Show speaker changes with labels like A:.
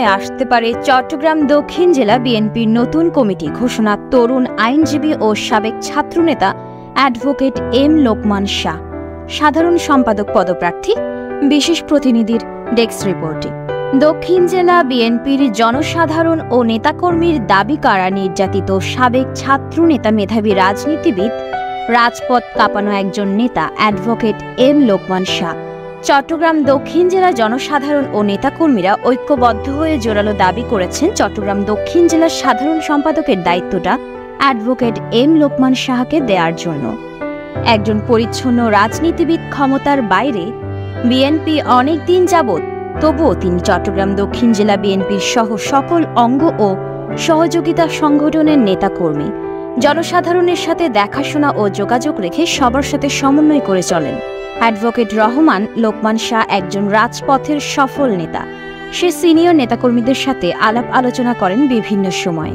A: আলোচনায় আসতে পারে চট্টগ্রাম দক্ষিণ জেলা বিএনপির নতুন কমিটি ঘোষণা তরুণ আইনজীবী ও সাবেক ছাত্রনেতা অ্যাডভোকেট এম লোকমান শাহ, সাধারণ সম্পাদক পদপ্রার্থী। বিশেষ প্রতিনিধির ডেস্ক রিপোর্টে। দক্ষিণ জেলা বিএনপির জনসাধারণ ও নেতাকর্মীর দাবি কারা নির্যাতিত সাবেক ছাত্রনেতা মেধাবী রাজনীতিবিদ, রাজপথ কাঁপানো একজন নেতা অ্যাডভোকেট এম লোকমান শাহ। চট্টগ্রাম দক্ষিণ জেলা জনসাধারণ ও নেতাকর্মীরা ঐক্যবদ্ধ হয়ে জোরালো দাবি করেছেন চট্টগ্রাম দক্ষিণ জেলার সাধারণ সম্পাদকের দায়িত্বটা অ্যাডভোকেট এম লোকমান শাহকে দেওয়ার জন্য। একজন পরিচ্ছন্ন রাজনীতিবিদ ক্ষমতার বাইরে বিএনপি অনেক দিন যাবৎ, তবুও তিনি চট্টগ্রাম দক্ষিণ জেলা বিএনপির সহ সকল অঙ্গ ও সহযোগিতা সংগঠনের নেতাকর্মী, জনসাধারণের সাথে দেখাশোনা ও যোগাযোগ রেখে সবার সাথে সমন্বয় করে চলেন। অ্যাডভোকেট রহমান লোকমান শাহ একজন রাজপথের সফল নেতা। সে সিনিয়র নেতাকর্মীদের সাথে আলাপ আলোচনা করেন বিভিন্ন সময়।